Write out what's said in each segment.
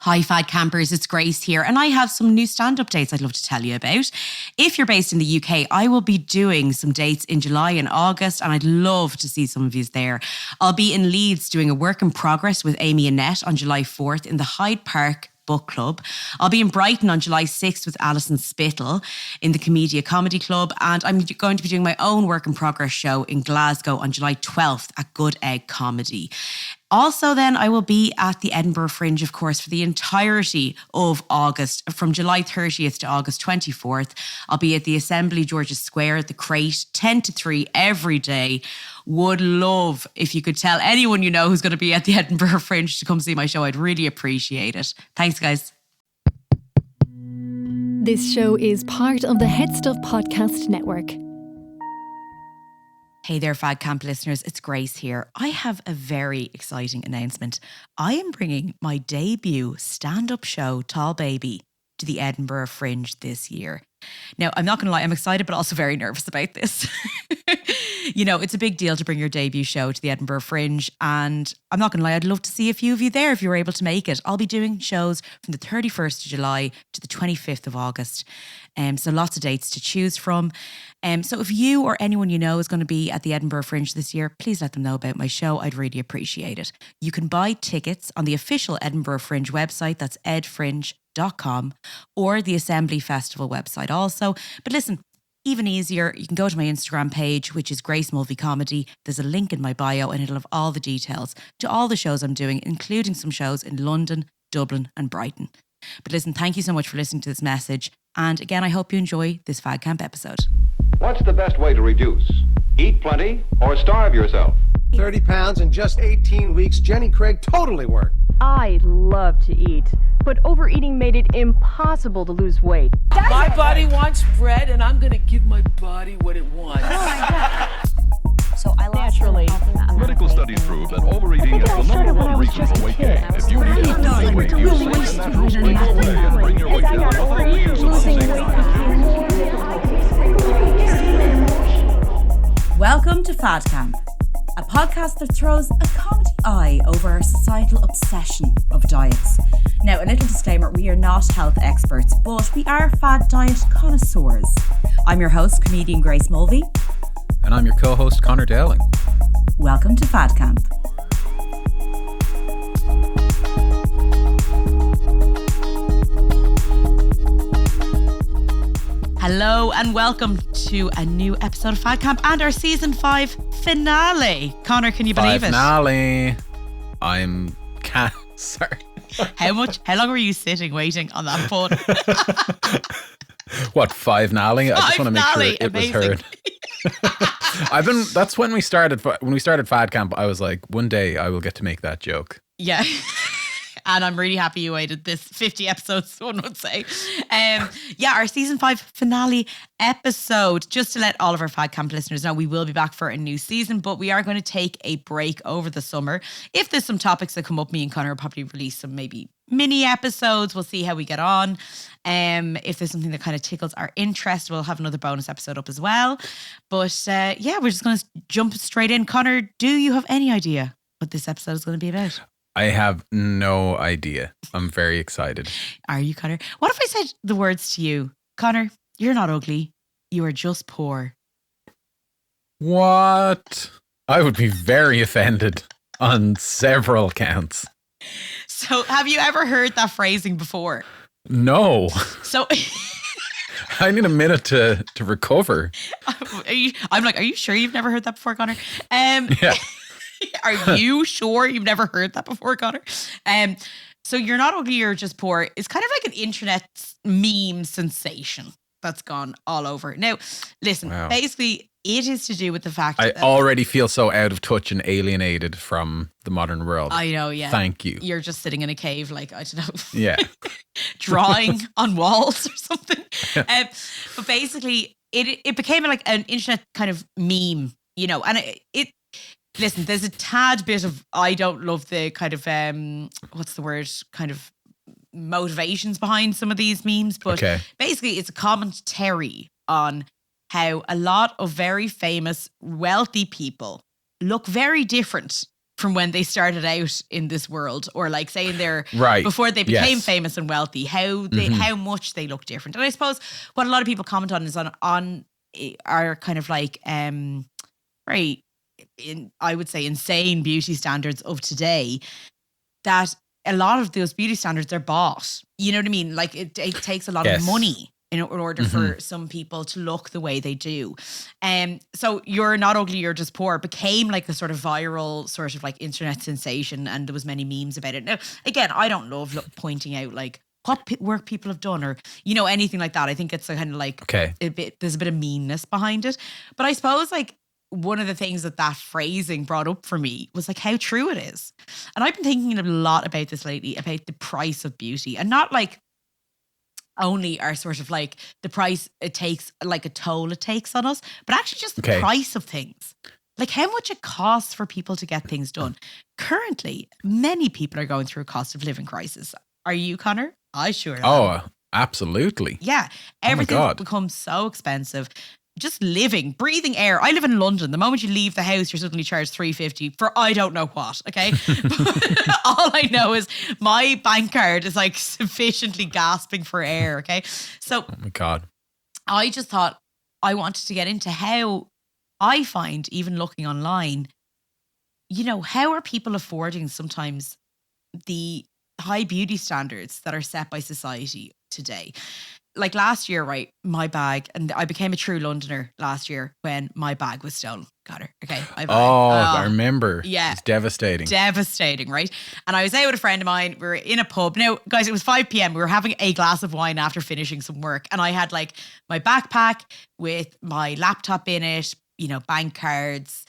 Hi, Fad Campers, it's Grace here, and I have some new stand-up dates I'd love to tell you about. If you're based in the UK, I will be doing some dates in July and August, and I'd love to see some of you there. I'll be in Leeds doing a work in progress with Amy Annette on July 4th in the Hyde Park Book Club. I'll be in Brighton on July 6th with Alison Spittle in the Comedia Comedy Club, and I'm going to be doing my own work in progress show in Glasgow on July 12th at Good Egg Comedy. Also, then, I will be at the Edinburgh Fringe, of course, for the entirety of August, from July 30th to August 24th. I'll be at the Assembly George's Square, the Crate, 10 to 3 every day. Would love if you could tell anyone you know who's going to be at the Edinburgh Fringe to come see my show. I'd really appreciate it. Thanks, guys. This show is part of the Head Stuff Podcast Network. Hey there, Fad Camp listeners, it's Grace here. I have a very exciting announcement. I am bringing my debut stand-up show, Tall Baby, to the Edinburgh Fringe this year. Now, I'm not going to lie, I'm excited, but also very nervous about this. You know, it's a big deal to bring your debut show to the Edinburgh Fringe, and I'm not going to lie, I'd love to see a few of you there if you were able to make it. I'll be doing shows from the 31st of July to the 25th of August. So lots of dates to choose from. So if you or anyone you know is going to be at the Edinburgh Fringe this year, please let them know about my show. I'd really appreciate it. You can buy tickets on the official Edinburgh Fringe website, that's edfringe.com, or the Assembly Festival website also. But listen, even easier, you can go to my Instagram page, which is Grace Mulvey Comedy. There's a link in my bio and it'll have all the details to all the shows I'm doing, including some shows in London, Dublin and Brighton. But listen, thank you so much for listening to this message. And again, I hope you enjoy this Fad Camp episode. What's the best way to reduce? Eat plenty or starve yourself? 30 pounds in just 18 weeks. Jenny Craig totally worked. I love to eat, but overeating made it impossible to lose weight. My body wants bread, and I'm gonna give my body what it wants. Oh my God. So I lost Naturally. Medical studies prove that overeating is the number one reason for weight gain. If you need to lose weight, use safe and natural springs away and bring your weight down without the use of Welcome to Fad Camp, a podcast that throws a comedy eye over our societal obsession of diets. Now, a little disclaimer, we are not health experts, but we are fad diet connoisseurs. I'm your host, comedian Grace Mulvey. And I'm your co-host, Conor Dowling. Welcome to Fad Camp. Hello and welcome to a new episode of Fad Camp and our season 5 finale. Conor, can you believe it? Finale. Sorry. How long were you sitting waiting on that button? What, 5 finale? I just want to make sure it amazing. was heard. That's when we started Fad Camp. I was like, one day I will get to make that joke. Yeah. And I'm really happy you waited this 50 episodes, one would say. Our season 5 finale episode. Just to let all of our Fad Camp listeners know, we will be back for a new season, but we are going to take a break over the summer. If there's some topics that come up, me and Conor will probably release some maybe mini episodes. We'll see how we get on. If there's something that kind of tickles our interest, we'll have another bonus episode up as well. But we're just going to jump straight in. Conor, do you have any idea what this episode is going to be about? I have no idea. I'm very excited. Are you, Conor? What if I said the words to you? Conor, you're not ugly. You are just poor. What? I would be very offended on several counts. So have you ever heard that phrasing before? No. So I need a minute to recover. Are you sure you've never heard that before, Conor? Yeah. Are you sure you've never heard that before, Conor? So you're not ugly, you're just poor. It's kind of like an internet meme sensation that's gone all over. Now, listen, Basically, it is to do with the fact that I already feel so out of touch and alienated from the modern world. I know, yeah. Thank you. You're just sitting in a cave, like, I don't know. Yeah. Drawing on walls or something. But basically, it became like an internet kind of meme, you know, and it listen, there's a tad bit of, I don't love the kind of, what's the word, kind of motivations behind some of these memes. But basically it's a commentary on how a lot of very famous, wealthy people look very different from when they started out in this world, or like saying they're Right. before they became Yes. famous and wealthy, how much they look different. And I suppose what a lot of people comment on is on are kind of like very I would say insane beauty standards of today, that a lot of those beauty standards are bought. You know what I mean? Like it takes a lot Yes. of money in order for some people to look the way they do. So You're Not Ugly, You're Just Poor became like a sort of viral sort of like internet sensation, and there was many memes about it. Now, again, I don't love pointing out like what work people have done, or, you know, anything like that. I think it's a kind of like there's a bit of meanness behind it. But I suppose like one of the things that phrasing brought up for me was like how true it is. And I've been thinking a lot about this lately, about the price of beauty, and not like only are sort of like the price it takes, like a toll it takes on us, but actually just the price of things. Like how much it costs for people to get things done. Currently, many people are going through a cost of living crisis. Are you, Connor? I sure am. Oh, absolutely. Yeah. Everything's become so expensive. Just living, breathing air. I live in London. The moment you leave the house, you're suddenly charged $3.50 for I don't know what, okay? But all I know is my bank card is like sufficiently gasping for air, okay? So, oh my God. I just thought I wanted to get into how I find, even looking online, you know, how are people affording sometimes the high beauty standards that are set by society today? Like last year, right, my bag, and I became a true Londoner last year when my bag was stolen. Got her. Okay. I remember. Yeah. It's devastating. Devastating, right? And I was out with a friend of mine. We were in a pub. Now, guys, it was 5 p.m. We were having a glass of wine after finishing some work. And I had like my backpack with my laptop in it, you know, bank cards.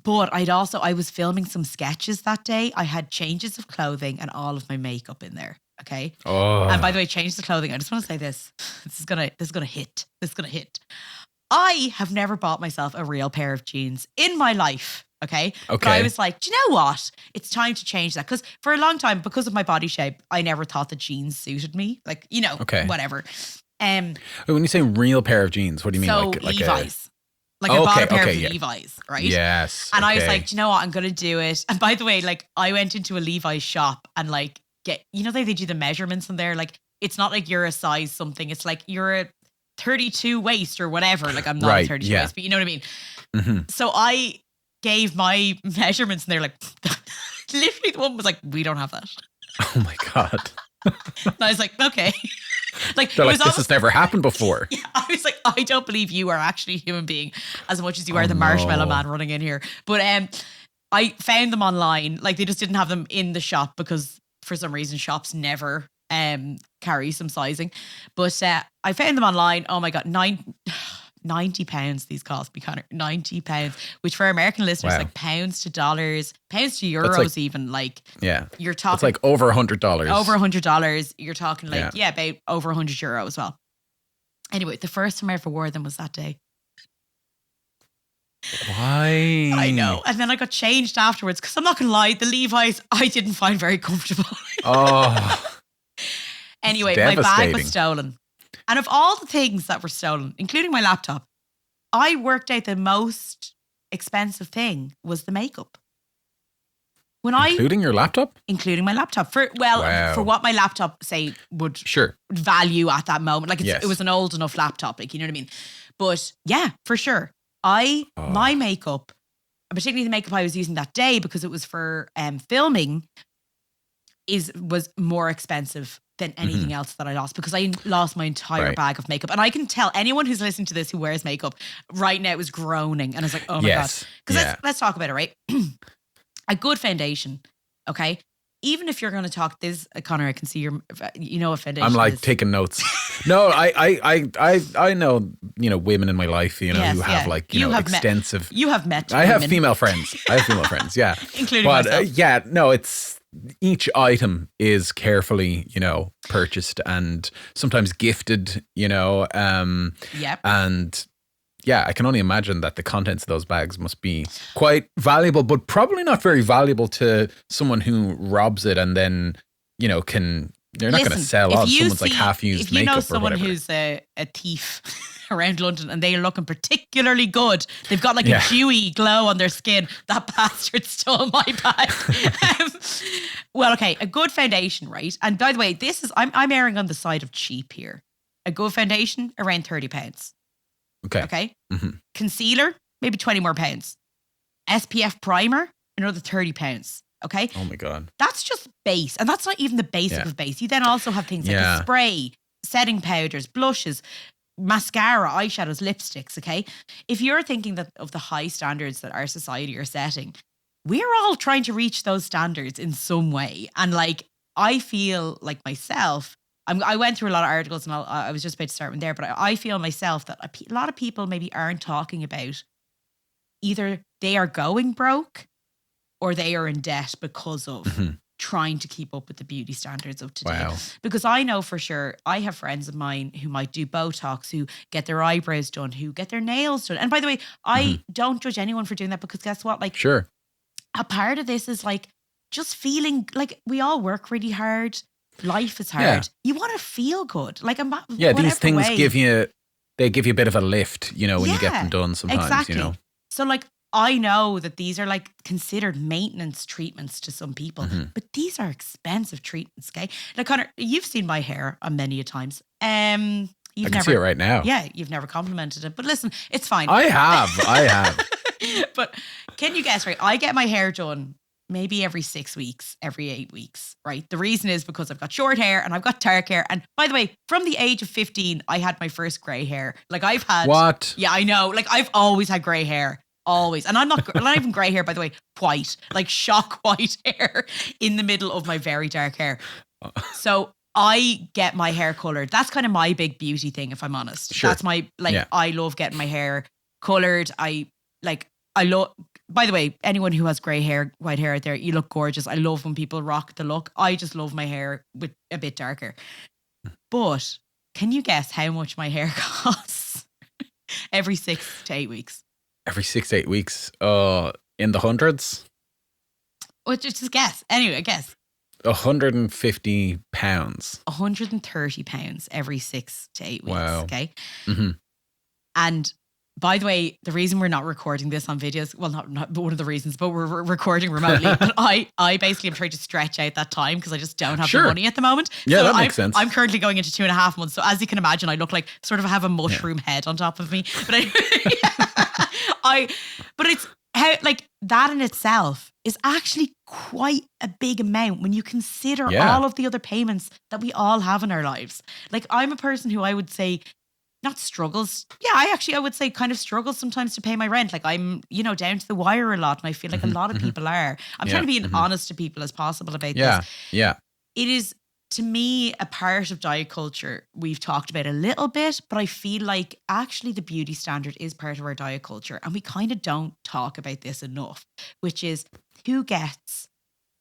But I was filming some sketches that day. I had changes of clothing and all of my makeup in there. Okay. Oh. And by the way, change the clothing. I just want to say this. This is gonna hit. This is gonna hit. I have never bought myself a real pair of jeans in my life. Okay. But I was like, do you know what? It's time to change that. Because for a long time, because of my body shape, I never thought that jeans suited me. Like, you know, whatever. When you say real pair of jeans, what do you mean? So like Levi's. I bought a pair of Levi's, right? Yes. And I was like, do you know what? I'm going to do it. And by the way, like I went into a Levi's shop and like they do the measurements in there. Like it's not like you're a size something. It's like you're a 32 waist or whatever. Like I'm not a 32 waist, but you know what I mean? Mm-hmm. So I gave my measurements and they're like, literally the one was like, we don't have that. Oh my God. And I was like, okay. Like, they're like, this has never happened before. Yeah, I was like, I don't believe you are actually a human being as much as you are the marshmallow man running in here. But I found them online. Like they just didn't have them in the shop because for some reason shops never carry some sizing. But I found them online. Oh my God, £90 these cost me, Connor. £90, which for American listeners, like pounds to dollars, pounds to euros, like, even like, you're talking. It's like over $100. Over $100. You're talking like, about over €100 as well. Anyway, the first time I ever wore them was that day. Why? I know. And then I got changed afterwards because I'm not going to lie, the Levi's I didn't find very comfortable. Anyway, my bag was stolen. And of all the things that were stolen, including my laptop, I worked out the most expensive thing was the makeup. Including your laptop? Including my laptop. For what my laptop, say, would value at that moment. Like it was an old enough laptop, like, you know what I mean? But yeah, for sure. My makeup, particularly the makeup I was using that day because it was for filming, was more expensive than anything else that I lost because I lost my entire bag of makeup. And I can tell anyone who's listening to this who wears makeup right now is groaning. And I was like, oh my God. Because let's talk about it, right? A good foundation, okay? Even if you're going to talk this, Connor, I can see you know what foundation I'm like is. taking notes. No, I know, you know, women in my life, you know, who have like, you know, extensive. You have met I have female friends. yeah. Including myself. It's each item is carefully, you know, purchased and sometimes gifted, you know, and I can only imagine that the contents of those bags must be quite valuable, but probably not very valuable to someone who robs it and then, you know, can They're not going to sell off someone's like half-used makeup. If you know or someone whatever. who's a thief around London and they are looking particularly good, they've got like a dewy glow on their skin, that bastard stole my bag. Well, okay, a good foundation, right? And by the way, I'm erring on the side of cheap here. A good foundation, around £30. Okay. Mm-hmm. Concealer, maybe 20 more pounds. SPF primer, another £30. Okay. Oh my God. That's just base. And that's not even the basic of base. You then also have things like a spray, setting powders, blushes, mascara, eyeshadows, lipsticks. Okay. If you're thinking of the high standards that our society are setting, we're all trying to reach those standards in some way. And like, I feel like myself, I went through a lot of articles and I was just about to start one there, but I feel myself that a lot of people maybe aren't talking about either they are going broke or they are in debt because of trying to keep up with the beauty standards of today. Wow. Because I know for sure, I have friends of mine who might do Botox, who get their eyebrows done, who get their nails done. And by the way, I don't judge anyone for doing that because guess what? Like, sure, a part of this is like just feeling like we all work really hard. Life is hard. Yeah. You want to feel good. Like, these things give you a bit of a lift, you know, when you get them done sometimes, exactly. you know. So like, I know that these are like considered maintenance treatments to some people, but these are expensive treatments, okay? Like, Conor, you've seen my hair on many a times. I can see it right now. Yeah, you've never complimented it. But listen, it's fine. I have. But can you guess, right? I get my hair done maybe every 6 weeks, every 8 weeks, right? The reason is because I've got short hair and I've got dark hair. And by the way, from the age of 15, I had my first grey hair. Like I've had... What? Yeah, I know. Like I've always had grey hair. Always. And I'm not even grey hair, by the way, white, like shock white hair in the middle of my very dark hair. So I get my hair colored. That's kind of my big beauty thing, if I'm honest. Sure. That's my, I love getting my hair colored. I love, by the way, anyone who has grey hair, white hair out there, you look gorgeous. I love when people rock the look. I just love my hair with a bit darker. But can you guess how much my hair costs every 6 to 8 weeks? Every 6 to 8 weeks, in the hundreds? Well, just guess. Anyway, guess. £150. £130 every 6 to 8 weeks. Wow. Okay. Mm-hmm. And by the way, the reason we're not recording this on videos, well, not one of the reasons, but we're recording remotely. But I basically am trying to stretch out that time because I just don't have the money at the moment. Yeah, so that makes sense. I'm currently going into 2.5 months. So as you can imagine, I look like sort of have a mushroom head on top of me. But but it's how, like, that in itself is actually quite a big amount when you consider all of the other payments that we all have in our lives. Like, I'm a person who I would say not struggles. Yeah, I would say kind of struggles sometimes to pay my rent. Like, I'm, down to the wire a lot. And I feel like a lot of people are. I'm trying to be as honest to people as possible about this. Yeah. It is, to me, a part of diet culture we've talked about a little bit, but I feel like actually the beauty standard is part of our diet culture. And we kind of don't talk about this enough, which is who gets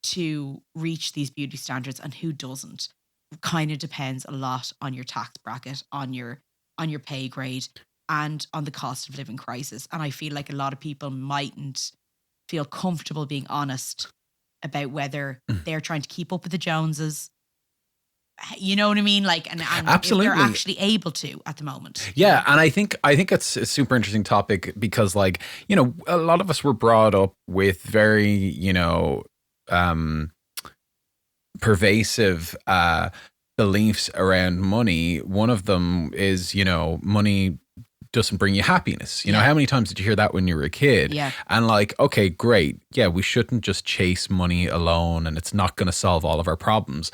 to reach these beauty standards and who doesn't. Kind of depends a lot on your tax bracket, on your pay grade, and on the cost of living crisis. And I feel like a lot of people mightn't feel comfortable being honest about whether they're trying to keep up with the Joneses. You know what I mean? Like, and absolutely, if they're actually able to at the moment. Yeah, and I think it's a super interesting topic because, like, a lot of us were brought up with very, pervasive beliefs around money. One of them is, money doesn't bring you happiness. How many times did you hear that when you were a kid? Yeah. And like, okay, great. Yeah, we shouldn't just chase money alone and it's not going to solve all of our problems.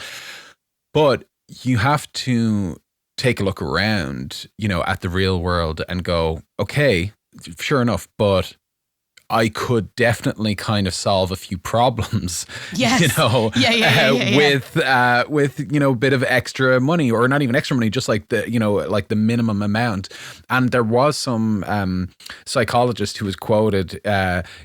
But you have to take a look around, at the real world and go, okay, sure enough, but I could definitely kind of solve a few problems, yes. with a bit of extra money, or not even extra money, just like the minimum amount. And there was some psychologist who was quoted,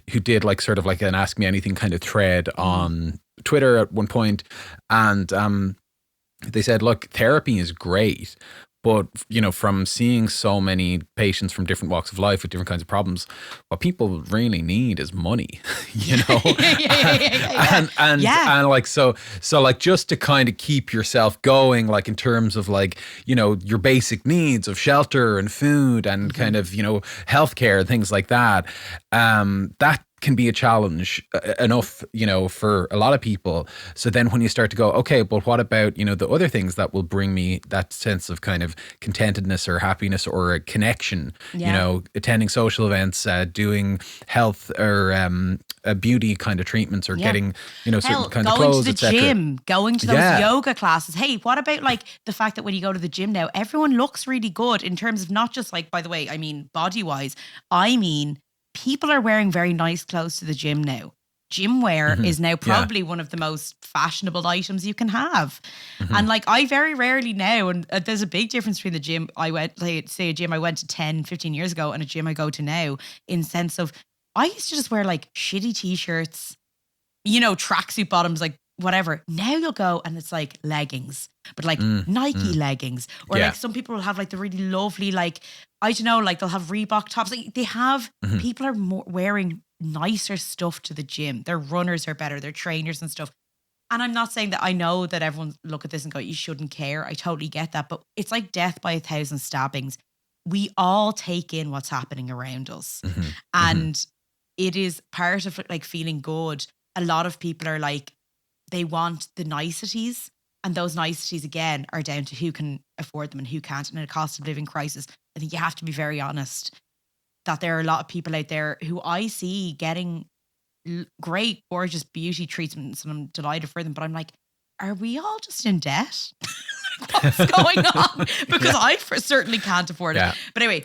who did like sort of like an Ask Me Anything kind of thread on Twitter at one point, and they said, look, therapy is great, But, you know, from seeing so many patients from different walks of life with different kinds of problems, what people really need is money, you know? And like, so like just to kind of keep yourself going, like in terms of like, you know, your basic needs of shelter and food and kind of, you know, healthcare and things like that, that can be a challenge enough, you know, for a lot of people. So then when you start to go, okay, but what about, you know, the other things that will bring me that sense of kind of contentedness or happiness or a connection, you know, attending social events, doing health or beauty kind of treatments or getting, you know, certain kind of clothes, etc. Going to the gym, going to those yoga classes. Hey, what about like the fact that when you go to the gym now, everyone looks really good in terms of not just like, by the way, I mean, body wise, I mean, people are wearing very nice clothes to the gym now. Gym wear is now probably one of the most fashionable items you can have. And like, I very rarely now, and there's a big difference between the gym I went, say a gym I went to 10, 15 years ago and a gym I go to now, in sense of, I used to just wear like shitty t-shirts, you know, tracksuit bottoms, like whatever. Now you'll go and it's like leggings, but like Nike leggings, or like some people will have like the really lovely, like, I don't know, like they'll have Reebok tops. Like they have, people are wearing nicer stuff to the gym. Their runners are better, their trainers and stuff. And I'm not saying that, I know that everyone look at this and go, you shouldn't care. I totally get that. But it's like death by 1,000 stabbings. We all take in what's happening around us. And it is part of like feeling good. A lot of people are like, they want the niceties. And those niceties, again, are down to who can afford them and who can't. And in a cost of living crisis, I think you have to be very honest that there are a lot of people out there who I see getting great, gorgeous beauty treatments, and I'm delighted for them. But I'm like, are we all just in debt? What's going on? Because I certainly can't afford it. But anyway,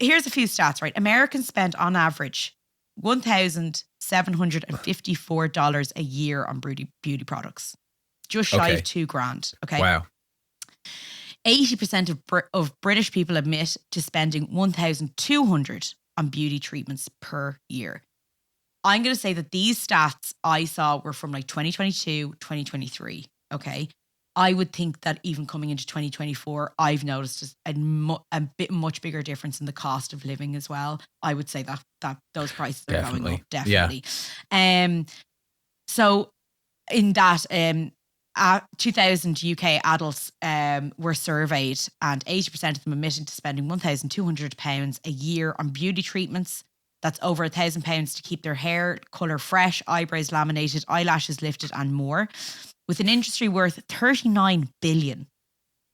here's a few stats, right? Americans spend on average $1,754 a year on beauty products. Just shy of $2,000. Okay. Wow. 80% of British people admit to spending $1,200 on beauty treatments per year. I'm going to say that these stats I saw were from like 2022, 2023. Okay. I would think that even coming into 2024, I've noticed a bit much bigger difference in the cost of living as well. I would say that those prices are going up. Definitely. Yeah. So in that, 2,000 UK adults were surveyed, and 80% of them admitted to spending £1,200 a year on beauty treatments. That's over £1,000 to keep their hair colour fresh, eyebrows laminated, eyelashes lifted, and more. With an industry worth $39 billion,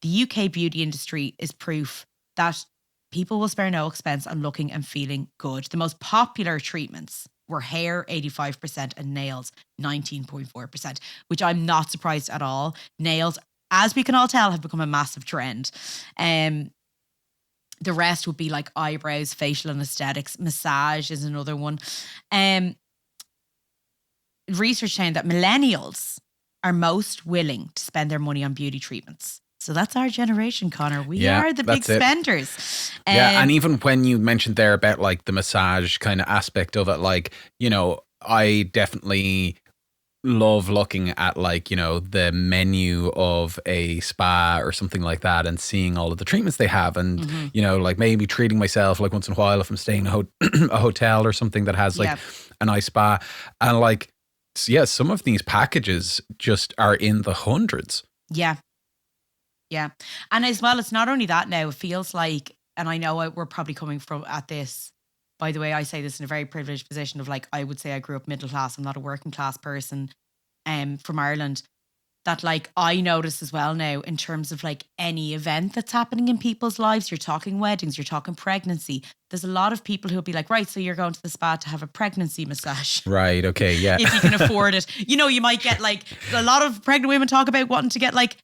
the UK beauty industry is proof that people will spare no expense on looking and feeling good. The most popular treatments were hair, 85%, and nails, 19.4%, which I'm not surprised at all. Nails, as we can all tell, have become a massive trend. The rest would be like eyebrows, facial and aesthetics. Massage is another one. Research showing that millennials are most willing to spend their money on beauty treatments. So that's our generation, Conor. We are the big spenders. And even when you mentioned there about like the massage kind of aspect of it, like, you know, I definitely love looking at like, you know, the menu of a spa or something like that and seeing all of the treatments they have and, you know, like maybe treating myself like once in a while if I'm staying in a hotel or something that has like a nice spa. And like, some of these packages just are in the hundreds. Yeah. Yeah. And as well, it's not only that now, it feels like, and I know we're probably coming from at this, by the way, I say this in a very privileged position of like, I would say I grew up middle class. I'm not a working class person from Ireland, that like I notice as well now in terms of like any event that's happening in people's lives. You're talking weddings, you're talking pregnancy. There's a lot of people who'll be like, right, so you're going to the spa to have a pregnancy massage. Right. Okay. Yeah. If you can afford it. You know, you might get like, a lot of pregnant women talk about wanting to get like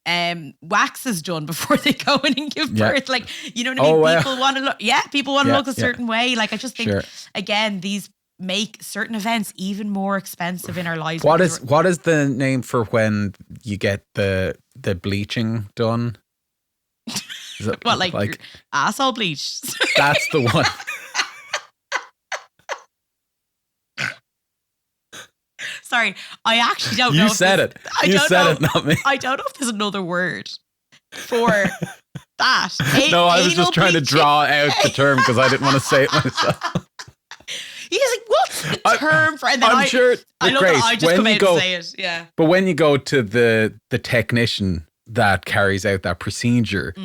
waxes done before they go in and give birth. Like, you know what I mean? People want to look, people want to look a certain way. Like, I just think, again, these make certain events even more expensive in our lives. What is the name for when you get the bleaching done? Is it what, like asshole bleach? That's the one. Sorry, I actually don't know. You said it. You said it, not me. I don't know if there's another word for that? No, I was just trying to draw out the term because I didn't want to say it myself. He's like, what's the term for? And then I'm sure. I love Grace, that I just when come you out go, and say it. Yeah. But when you go to the technician that carries out that procedure,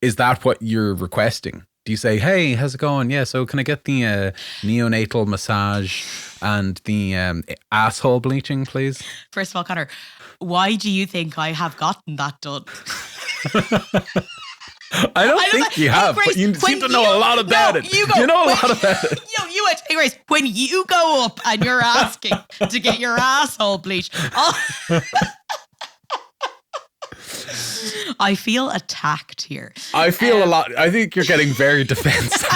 is that what you're requesting? Do you say, hey, how's it going? Yeah, so can I get the neonatal massage and the asshole bleaching, please? First of all, Conor, why do you think I have gotten that done? I don't think you have, Grace, but you seem to know a lot about it. You know a lot about it. You went, hey, Grace, when you go up and you're asking to get your asshole bleached, I feel attacked here. I feel a lot. I think you're getting very defensive.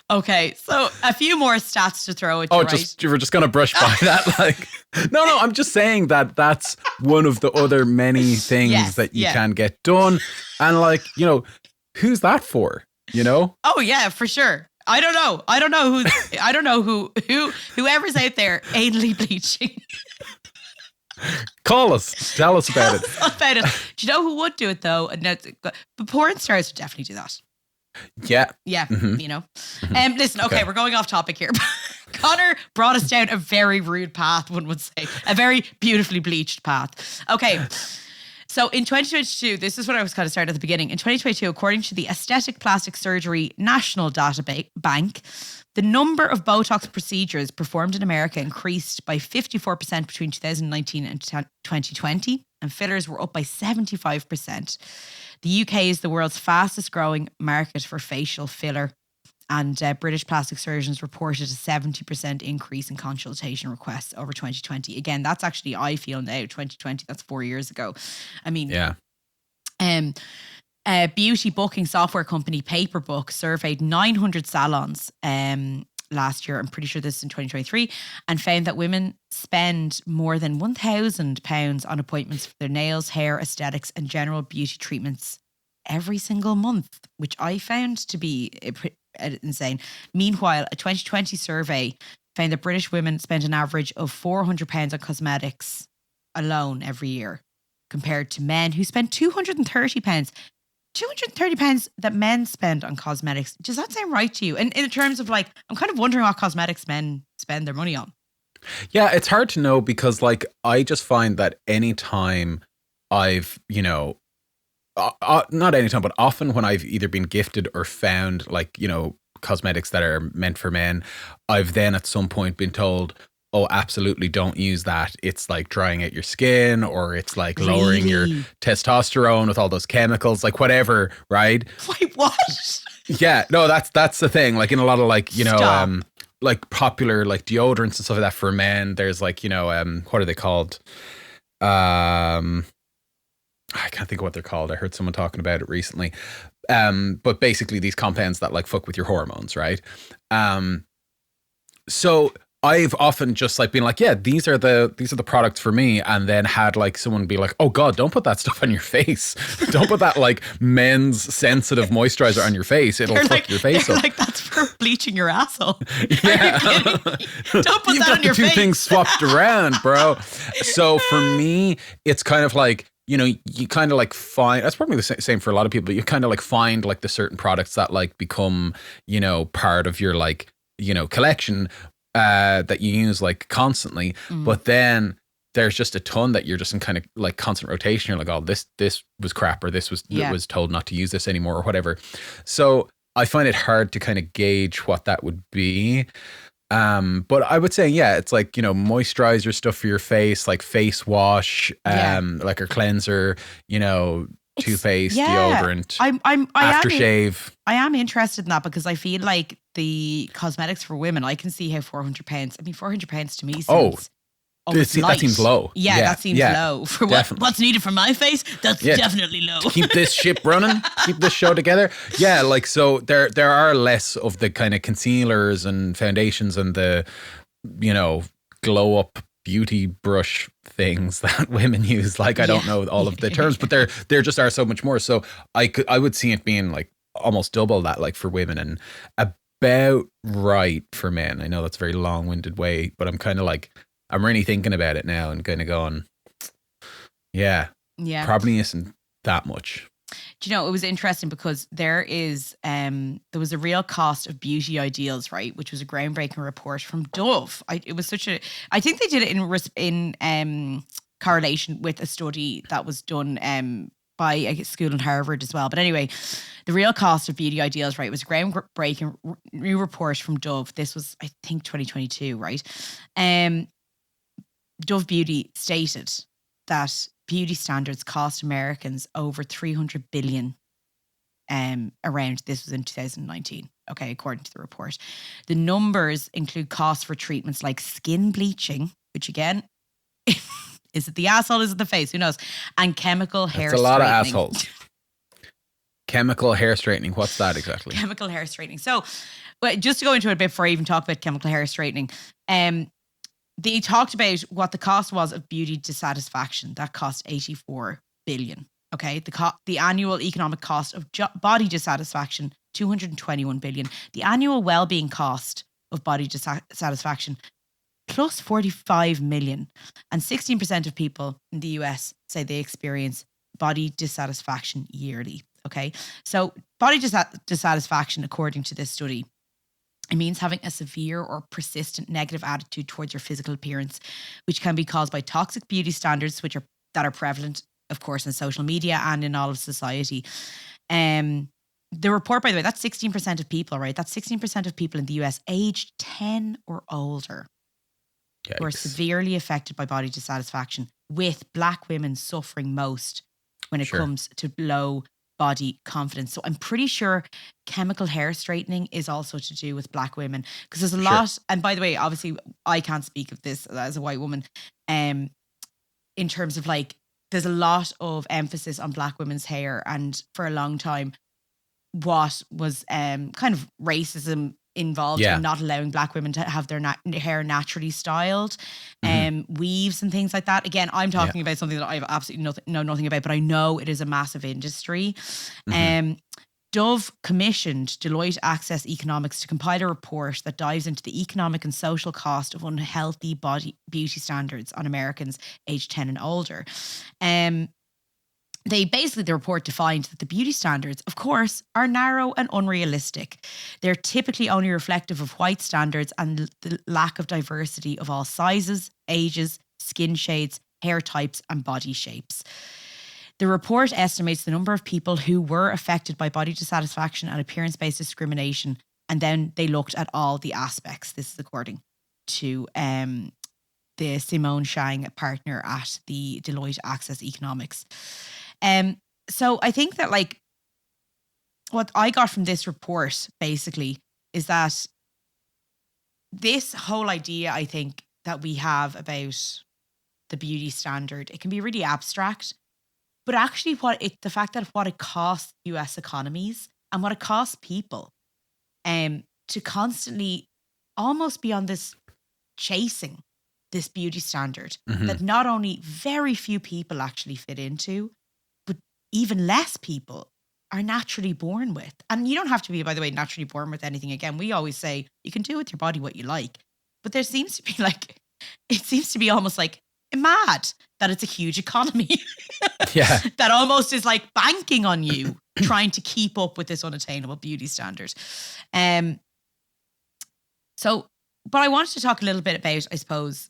Okay, so a few more stats to throw at you, right? You were just going to brush by that? Like, no, I'm just saying that that's one of the other many things that you can get done. And like, who's that for, Oh yeah, for sure. I don't know whoever's out there anally bleaching. Call us. Tell us about it. Do you know who would do it though? But porn stars would definitely do that. Yeah. Yeah. Listen, okay, we're going off topic here. Conor brought us down a very rude path, one would say. A very beautifully bleached path. Okay. So in 2022, this is what I was kind of starting at the beginning. In 2022, according to the Aesthetic Plastic Surgery National Data Bank, the number of Botox procedures performed in America increased by 54% between 2019 and 2020, and fillers were up by 75%. The UK is the world's fastest growing market for facial filler, and British plastic surgeons reported a 70% increase in consultation requests over 2020. Again, that's actually, I feel now, 2020, that's 4 years ago. I mean, yeah. Beauty booking software company Paperbook surveyed 900 salons last year. I'm pretty sure this is in 2023, and found that women spend more than £1,000 on appointments for their nails, hair, aesthetics, and general beauty treatments every single month, which I found to be insane. Meanwhile, a 2020 survey found that British women spend an average of £400 on cosmetics alone every year, compared to men who spend £230. £230 that men spend on cosmetics. Does that sound right to you? And in terms of like, I'm kind of wondering what cosmetics men spend their money on. Yeah, it's hard to know because like, I just find that anytime I've, not anytime, but often when I've either been gifted or found like, cosmetics that are meant for men, I've then at some point been told, oh, absolutely don't use that. It's like drying out your skin, or it's like lowering your testosterone with all those chemicals, like whatever, right? Wait, what? Yeah, no, that's the thing. Like in a lot of like, like popular like deodorants and stuff like that for men, there's like, what are they called? I can't think of what they're called. I heard someone talking about it recently. But basically these compounds that like fuck with your hormones, right? So I've often just like been like, yeah, these are the products for me, and then had like someone be like, oh God, don't put that stuff on your face. Don't put that like men's sensitive moisturizer on your face. It'll fuck your face up. Like, that's for bleaching your asshole. Yeah. Don't put You've that got on your the two face. things swapped around, bro. So for me, it's kind of like, you kind of like find, that's probably the same for a lot of people, but you kind of like find like the certain products that like become, part of your like, collection that you use like constantly. But then there's just a ton that you're just in kind of like constant rotation. You're like, oh, this was crap, or this was told not to use this anymore, or whatever. So I find it hard to kind of gauge what that would be. But I would say, yeah, it's like, moisturizer stuff for your face, like face wash, like a cleanser, toothpaste, deodorant, aftershave. I am interested in that because I feel like the cosmetics for women, I can see how £400. I mean, £400 to me seems that seems low. Yeah, that seems low for what's needed for my face. That's definitely low. To keep this ship running, keep this show together. Yeah, like so there are less of the kind of concealers and foundations and the glow up beauty brush things that women use. Like I don't know all of the terms, but there just are so much more. So I would see it being like almost double that, like for women, and about right for men. I know that's a very long-winded way, but I'm kind of like, I'm really thinking about it now and kind of going, yeah, probably isn't that much. Do you know, it was interesting because there was a real cost of beauty ideals, right? Which was a groundbreaking report from Dove. I think they did it in correlation with a study that was done by a school in Harvard as well. But anyway, the real cost of beauty ideals, right, was a groundbreaking new report from Dove. This was, I think, 2022, right? Dove Beauty stated that beauty standards cost Americans over $300 billion around. This was in 2019, okay, according to the report. The numbers include costs for treatments like skin bleaching, which again, is it the asshole? Is it the face? Who knows? And chemical hair straightening. That's a lot of assholes. Chemical hair straightening. What's that exactly? Chemical hair straightening. So, but just to go into it a bit before I even talk about chemical hair straightening, they talked about what the cost was of beauty dissatisfaction. That cost $84 billion. Okay, the annual economic cost of body dissatisfaction, $221 billion. The annual well-being cost of body dissatisfaction, plus $45 million. And 16% of people in the US say they experience body dissatisfaction yearly. Okay, so body dissatisfaction, according to this study, it means having a severe or persistent negative attitude towards your physical appearance, which can be caused by toxic beauty standards, that are prevalent, of course, in social media and in all of society. The report, by the way, that's 16% of people, right? That's 16% of people in the US aged 10 or older. Yikes. Who are severely affected by body dissatisfaction, with Black women suffering most when it comes to low body confidence. So I'm pretty sure chemical hair straightening is also to do with Black women, because there's a lot, and by the way, obviously I can't speak of this as a white woman, in terms of like, there's a lot of emphasis on Black women's hair, and for a long time what was kind of racism involved in not allowing Black women to have their hair naturally styled, weaves and things like that. Again, I'm talking about something that I've absolutely know nothing about, but I know it is a massive industry. Dove commissioned Deloitte Access Economics to compile a report that dives into the economic and social cost of unhealthy beauty standards on Americans aged 10 and older. The report defined that the beauty standards, of course, are narrow and unrealistic. They're typically only reflective of white standards and the lack of diversity of all sizes, ages, skin shades, hair types, and body shapes. The report estimates the number of people who were affected by body dissatisfaction and appearance-based discrimination, and then they looked at all the aspects. This is according to the Simone Shang partner at the Deloitte Access Economics. So I think that, like, what I got from this report basically is that this whole idea, I think, that we have about the beauty standard, it can be really abstract, but actually the fact that what it costs US economies and what it costs people to constantly almost be on this chasing this beauty standard that not only very few people actually fit into, but even less people are naturally born with. And you don't have to be, by the way, naturally born with anything. Again, we always say you can do with your body what you like, but there seems to be it seems to be almost like mad that it's a huge economy that almost is like banking on you trying to keep up with this unattainable beauty standard. But I wanted to talk a little bit about, I suppose,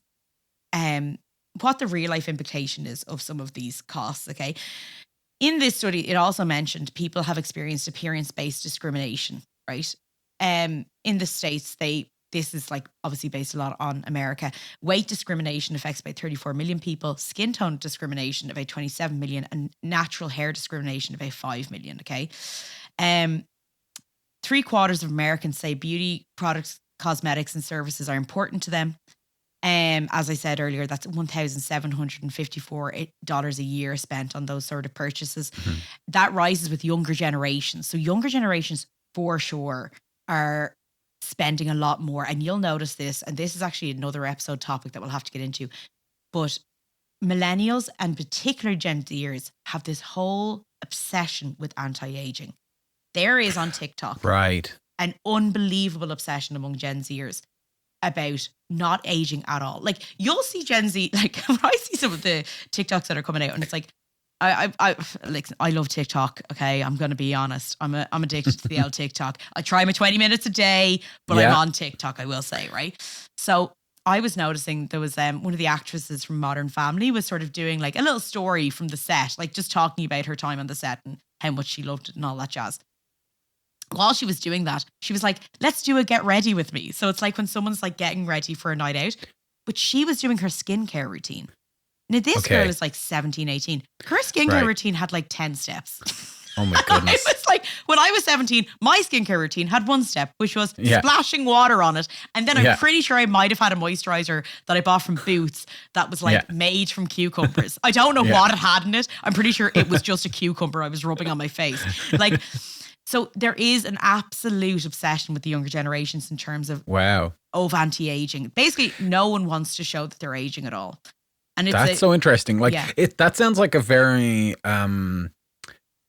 what the real life implication is of some of these costs. Okay, in this study, it also mentioned people have experienced appearance-based discrimination, right? In the States, this is like obviously based a lot on America. Weight discrimination affects about 34 million people, skin tone discrimination about 27 million, and natural hair discrimination about 5 million. Okay, 3/4 of Americans say beauty products, cosmetics, and services are important to them. As I said earlier, that's $1,754 a year spent on those sort of purchases. That rises with younger generations. So younger generations for sure are spending a lot more. And you'll notice this, and this is actually another episode topic that we'll have to get into, but millennials and particularly Gen Zers have this whole obsession with anti-aging. There is on TikTok an unbelievable obsession among Gen Zers about not aging at all. Like, you'll see Gen Z, like when I see some of the TikToks that are coming out, and it's like I love TikTok. Okay, I'm gonna be honest. I'm addicted to the old TikTok. I try my 20 minutes a day, but I'm on TikTok. I will say, right? So I was noticing there was one of the actresses from Modern Family was sort of doing like a little story from the set, like just talking about her time on the set and how much she loved it and all that jazz. While she was doing that, she was like, let's do a get ready with me. So it's like when someone's like getting ready for a night out, but she was doing her skincare routine. Now this girl is like 17, 18. Her skincare routine had like 10 steps. Oh my goodness. I was like, when I was 17, my skincare routine had one step, which was splashing water on it. And then I'm pretty sure I might have had a moisturizer that I bought from Boots that was like made from cucumbers. I don't know what it had in it. I'm pretty sure it was just a cucumber I was rubbing on my face. Like, so there is an absolute obsession with the younger generations in terms of anti-aging. Basically, no one wants to show that they're aging at all. And that's so interesting. Like that sounds like a very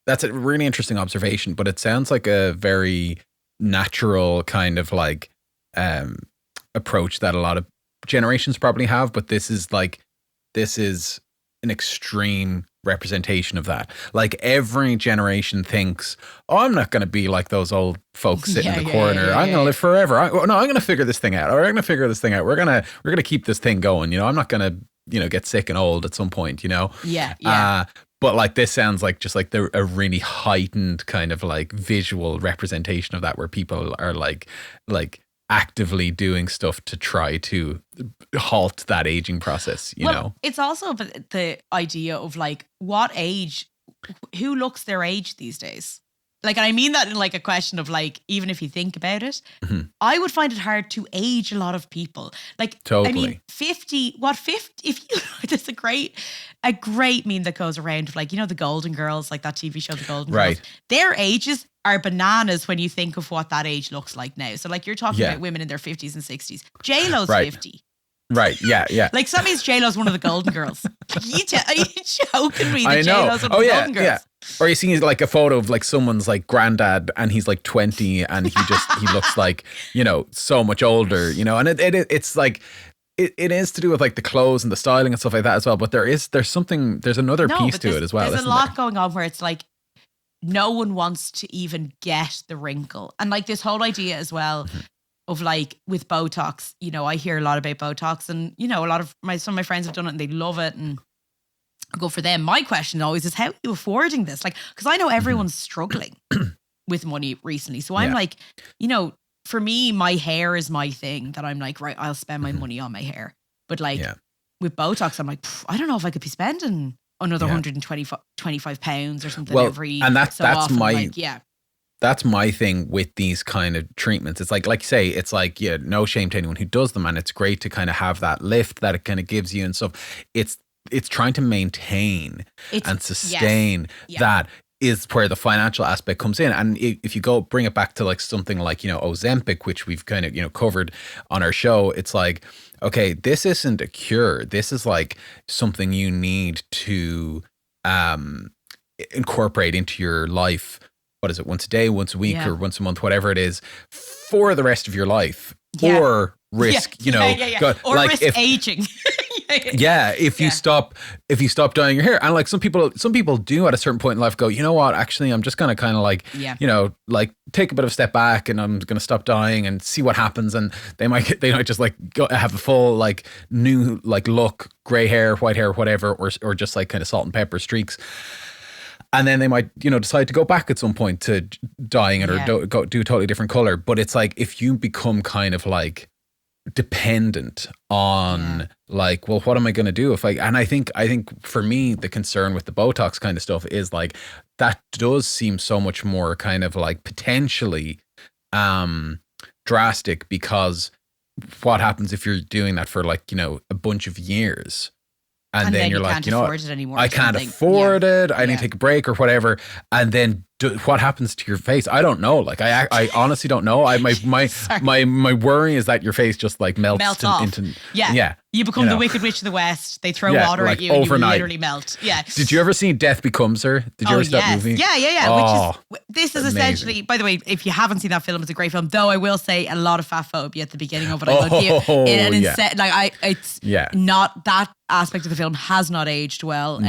that's a really interesting observation, but it sounds like a very natural kind of like approach that a lot of generations probably have, but this is an extreme representation of that. Like every generation thinks, oh, I'm not going to be like those old folks sitting in the corner. I'm going to live forever. I'm going to figure this thing out. Or I'm going to figure this thing out. We're going to keep this thing going. You know, I'm not going to, get sick and old at some point, you know? But like this sounds like just like a really heightened kind of like visual representation of that, where people are like actively doing stuff to try to halt that aging process, you know? It's also the idea of like what age, who looks their age these days? Like, and I mean that in like a question of like, even if you think about it, I would find it hard to age a lot of people. Like, totally. I mean, 50, if you, there's a great meme that goes around of like, the Golden Girls, like that TV show, The Golden Girls. Their ages are bananas when you think of what that age looks like now. So like you're talking about women in their 50s and 60s. J-Lo's 50. Right, yeah. Like that means J-Lo's one of the Golden Girls. Are you joking me that J-Lo's one of the Golden Girls? Yeah. Or you see like a photo of like someone's like granddad and he's like 20 and he looks like, so much older, and it's like, it is to do with like the clothes and the styling and stuff like that as well. But there's another piece to it as well. There's a lot going on where it's like, no one wants to even get the wrinkle. And like this whole idea as well of like with Botox, I hear a lot about Botox and, a lot of some of my friends have done it and they love it and go for them. My question always is, how are you affording this? Like, because I know everyone's struggling with money recently. So I'm like, for me, my hair is my thing that I'm like, right, I'll spend my money on my hair. But like with Botox, I'm like, I don't know if I could be spending another £125 or something every and that's often. my that's my thing with these kind of treatments. It's like you say, it's like, no shame to anyone who does them, and it's great to kind of have that lift that it kind of gives you and stuff. It's trying to maintain and sustain that is where the financial aspect comes in. And if you go bring it back to like something like, Ozempic, which we've kind of, covered on our show, it's like, okay, this isn't a cure. This is like something you need to incorporate into your life. What is it? Once a day, once a week, or once a month, whatever it is, for the rest of your life, or risk, or like risk aging. If you stop dyeing your hair, and like some people do at a certain point in life go, you know what, actually I'm just gonna kind of like like take a bit of a step back and I'm gonna stop dyeing and see what happens, and they might just like go have a full like new like look, gray hair, white hair, whatever, or just like kind of salt and pepper streaks. And then they might, decide to go back at some point to dyeing it or do a totally different color. But it's like, if you become kind of like dependent on like, well, what am I going to do I think for me, the concern with the Botox kind of stuff is like, that does seem so much more kind of like potentially drastic, because what happens if you're doing that for like, a bunch of years? And then you're like, I can't afford it. I need to take a break or whatever. And then what happens to your face? I don't know. Like, I honestly don't know. My worry is that your face just like melts off. You become the Wicked Witch of the West. They throw water like at you overnight. And you literally melt. Yeah. Did you ever see Death Becomes Her? Did you ever see that movie? Yeah. Oh, this is essentially, by the way, if you haven't seen that film, it's a great film. Though I will say a lot of fat phobia at the beginning of it. It's not that aspect of the film has not aged well.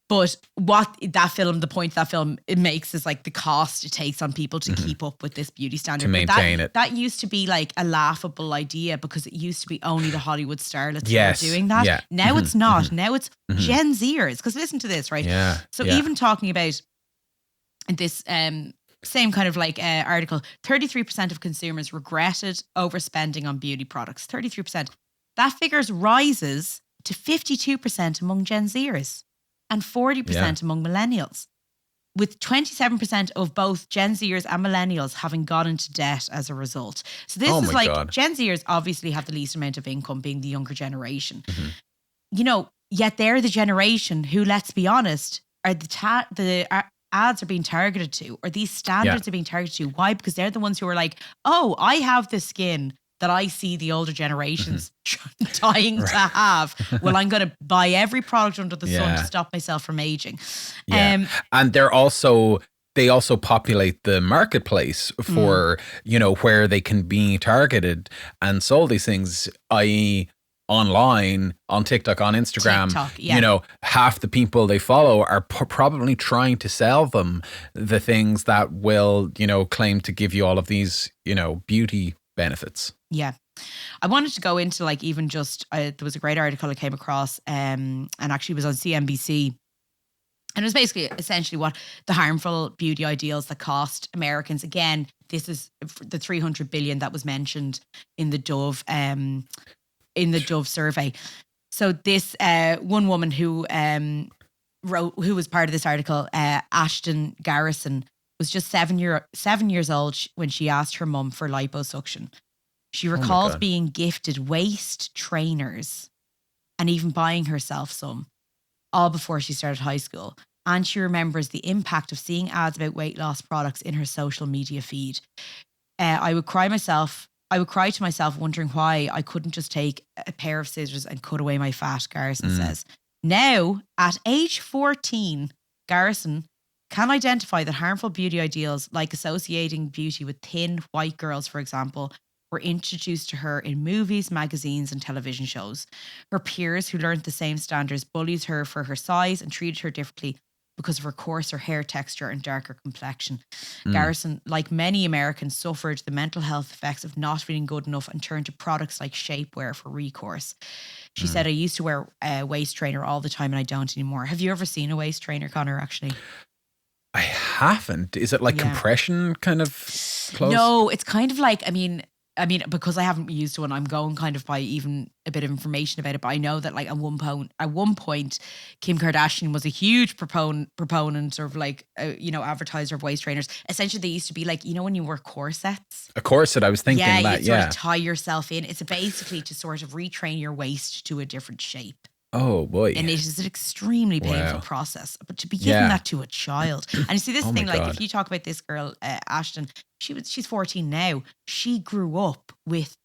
But the point that film it makes is like the cost it takes on people to keep up with this beauty standard. To maintain it. That used to be like a laughable idea because it used to be only the Hollywood starlets who were doing that. Yeah. Now it's not. Now it's Gen Zers. Because listen to this, right? Yeah. So even talking about this same kind of like article, 33% of consumers regretted overspending on beauty products. 33%. That figure rises to 52% among Gen Zers. And 40% among millennials, with 27% of both Gen Zers and millennials having gone into debt as a result. So this is like, God. Gen Zers obviously have the least amount of income, being the younger generation. You know, yet they're the generation who, let's be honest, are the ads are being targeted to, or these standards are being targeted to. Why? Because they're the ones who are like, oh, I have the skin that I see the older generations dying to have. Well, I'm going to buy every product under the sun to stop myself from aging. Yeah. And they also populate the marketplace for, you know, where they can be targeted and sold these things, i.e. online, on TikTok, on Instagram. You know, half the people they follow are probably trying to sell them the things that will, you know, claim to give you all of these, you know, beauty benefits. Yeah. I wanted to go into like even just, there was a great article I came across and actually was on CNBC. And it was basically essentially what the harmful beauty ideals that cost Americans. Again, this is the 300 billion that was mentioned in the Dove survey. So this one woman who was part of this article, Ashton Garrison, was just 7 years old when she asked her mum for liposuction. She recalls being gifted waist trainers and even buying herself some, all before she started high school. And she remembers the impact of seeing ads about weight loss products in her social media feed. I would cry to myself wondering why I couldn't just take a pair of scissors and cut away my fat, Garrison says. Now, at age 14, Garrison can identify that harmful beauty ideals, like associating beauty with thin white girls, for example, were introduced to her in movies, magazines, and television shows. Her peers who learned the same standards bullied her for her size and treated her differently because of her coarser hair texture and darker complexion. Garrison, like many Americans, suffered the mental health effects of not feeling good enough and turned to products like shapewear for recourse. She said, I used to wear a waist trainer all the time and I don't anymore. Have you ever seen a waist trainer, Conor, actually? I haven't. Is it like compression kind of clothes? No, it's kind of like, I mean, because I haven't used one, I'm going kind of by even a bit of information about it. But I know that like at one point, Kim Kardashian was a huge proponent of like, advertiser of waist trainers. Essentially, they used to be like, you know, when you wear corsets. A corset, I was thinking that, you sort of tie yourself in. It's basically to sort of retrain your waist to a different shape. Oh boy. And it is an extremely painful process. But to be giving that to a child. And you see this thing, like if you talk about this girl, Ashton, she's 14 now. She grew up with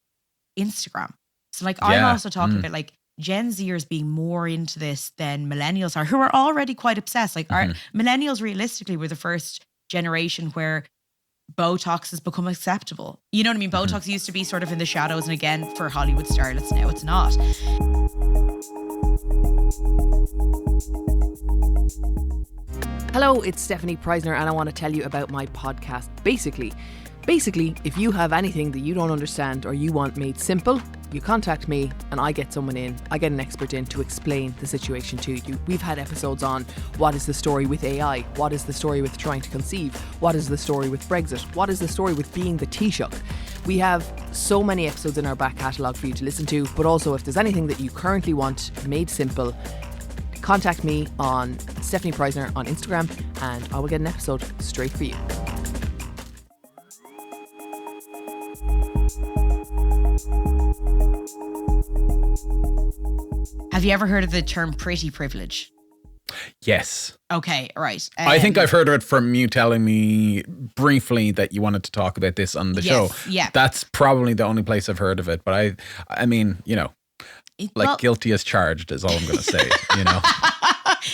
Instagram. So like I'm also talking about like Gen Zers being more into this than millennials are, who are already quite obsessed. Like our millennials realistically were the first generation where Botox has become acceptable. You know what I mean? Botox used to be sort of in the shadows, and again for Hollywood starlets, now it's not. Hello, it's Stephanie Preisner and I want to tell you about my podcast, Basically, if you have anything that you don't understand or you want made simple, you contact me and I get an expert in to explain the situation to you. We've had episodes on what is the story with AI, what is the story with trying to conceive, what is the story with Brexit, what is the story with being the Taoiseach. We have so many episodes in our back catalogue for you to listen to, but also if there's anything that you currently want made simple, contact me on Stephanie Preisner on Instagram and I will get an episode straight for you. Have you ever heard of the term pretty privilege? Yes. Okay, right. I think I've heard of it from you telling me briefly that you wanted to talk about this on the show. Yeah. That's probably the only place I've heard of it. But I mean, you know, guilty as charged is all I'm going to say, you know.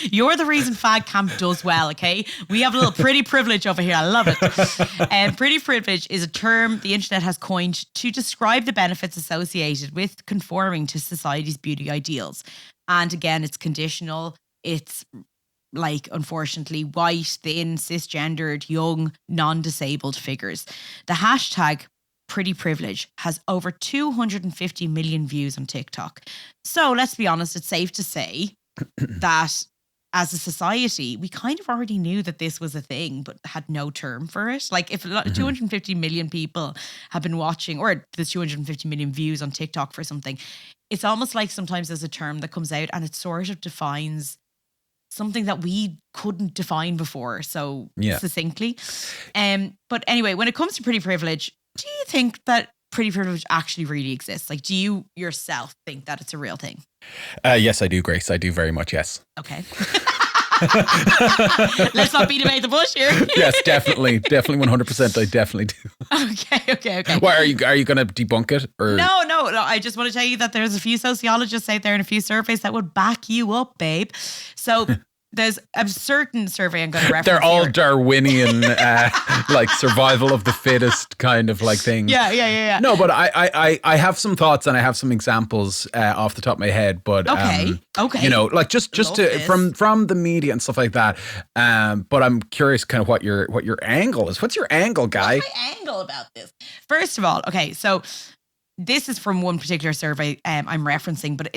You're the reason Fag Camp does well, okay? We have a little pretty privilege over here. I love it. Pretty privilege is a term the internet has coined to describe the benefits associated with conforming to society's beauty ideals. And again, it's conditional. It's like, unfortunately, white, thin, cisgendered, young, non-disabled figures. The hashtag pretty privilege has over 250 million views on TikTok. So let's be honest, it's safe to say that as a society, we kind of already knew that this was a thing, but had no term for it. Like if 250 million people have been watching, or there's 250 million views on TikTok for something, it's almost like sometimes there's a term that comes out and it sort of defines something that we couldn't define before so succinctly. But anyway, when it comes to pretty privilege, do you think that pretty privilege actually really exists? Like, do you yourself think that it's a real thing? Yes, I do, Grace. I do very much, yes. Okay. Let's not beat about the bush here. Yes, definitely 100%. I definitely do. Okay. Why are you going to debunk it? Or no. I just want to tell you that there's a few sociologists out there and a few surveys that would back you up, babe. So there's a certain survey I'm going to reference. They're all here. Darwinian, like survival of the fittest kind of like thing. Yeah. No, but I have some thoughts and I have some examples off the top of my head. But okay. You know, like just to from the media and stuff like that. But I'm curious, kind of what your angle is. What's your angle, guy? What's my angle about this? First of all, okay, so this is from one particular survey I'm referencing, but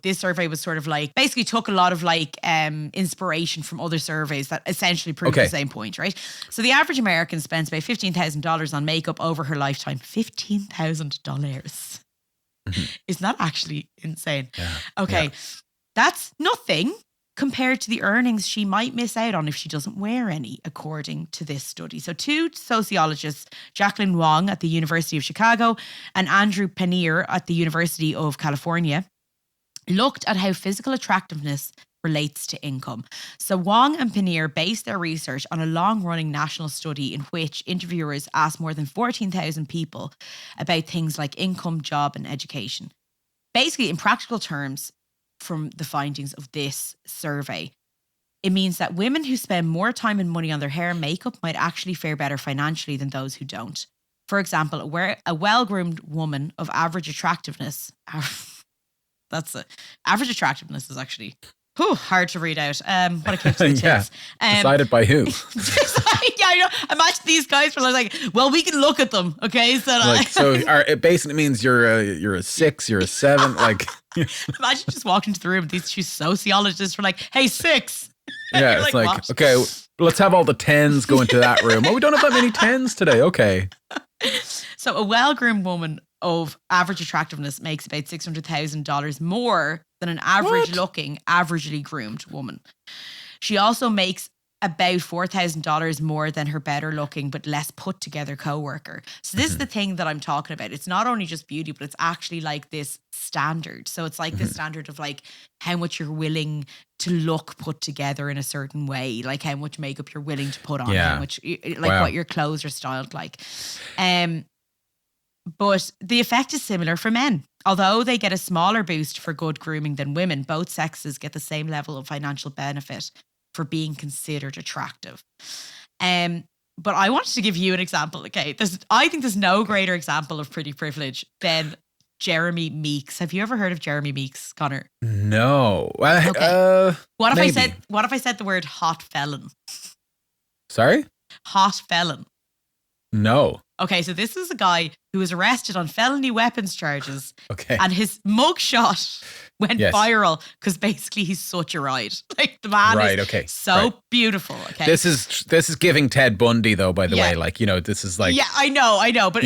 this survey was sort of like, basically took a lot of like inspiration from other surveys that essentially proved the same point, right? So the average American spends about $15,000 on makeup over her lifetime. $15,000. Isn't that actually insane? Yeah. Okay, that's nothing compared to the earnings she might miss out on if she doesn't wear any, according to this study. So two sociologists, Jacqueline Wong at the University of Chicago and Andrew Pannier at the University of California, looked at how physical attractiveness relates to income. So Wong and Pannier based their research on a long-running national study in which interviewers asked more than 14,000 people about things like income, job, and education. Basically, in practical terms, from the findings of this survey, it means that women who spend more time and money on their hair and makeup might actually fare better financially than those who don't. For example, a well-groomed woman of average attractiveness, average attractiveness is actually hard to read out. What a clip to the tits. Decided by who? I know. Imagine these guys were like, well, we can look at them, okay? So it basically means you're a 6, you're a 7, like. Imagine just walking into the room. These two sociologists were like, "Hey, 6." Yeah, it's like okay, let's have all the 10s go into that room. Oh, we don't have that many 10s today. Okay. So a well-groomed woman of average attractiveness makes about $600,000 more than an average-looking, averagely groomed woman. She also makes about $4,000 more than her better-looking but less put-together co-worker. So this is the thing that I'm talking about. It's not only just beauty, but it's actually like this standard. So it's like this standard of like how much you're willing to look put together in a certain way, like how much makeup you're willing to put on, how much what your clothes are styled like. But the effect is similar for men. Although they get a smaller boost for good grooming than women, both sexes get the same level of financial benefit for being considered attractive. But I wanted to give you an example, okay? I think there's no greater example of pretty privilege than Jeremy Meeks. Have you ever heard of Jeremy Meeks, Connor? No. Okay. What if I said the word hot felon? Sorry? Hot felon. No. Okay, so this is a guy who was arrested on felony weapons charges. Okay. And his mugshot went viral because basically he's such a ride. Like the man is so beautiful. Okay. This is giving Ted Bundy though, by the way. Like, you know, this is like. Yeah, I know. But